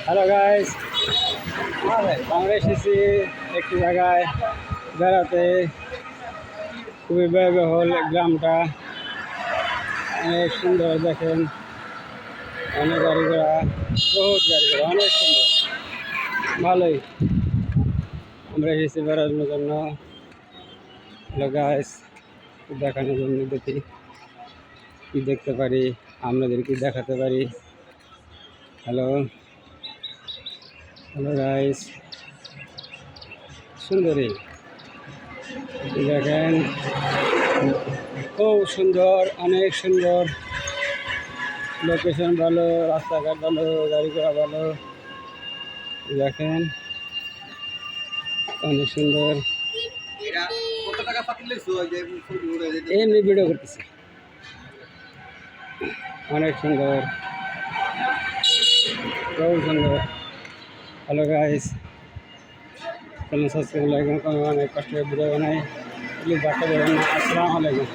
Hello guys, আমরা এসেছি একটি জায়গায় বেড়াতে। খুবই ব্যয়বহুল গ্রামটা, অনেক সুন্দর। দেখেন অনেক গাড়ি ঘোড়া, বহুত গাড়ি ঘোড়া, অনেক সুন্দর, ভালোই। আমরা এসেছি বেড়ানোর জন্য। হ্যালো গাইস, দেখানোর জন্য দেখি কি দেখতে পারি, আপনাদের কি দেখাতে পারি। হ্যালো হ্যালো গাইস, সুন্দরী দেখেন, খুব সুন্দর, অনেক সুন্দর। লোকেশন ভালো, রাস্তাঘাট ভালো, গাড়ি ঘোড়া ভালো। দেখেন অনেক সুন্দর। এমনি ভিডিও করতেছি, অনেক সুন্দর, খুব সুন্দর। Hello guys, channel subscribe like, অনেক কষ্ট করে ভিডিও বানাই। প্লিজ বাচ্চা দেবেন না। আসসালামু আলাইকুম।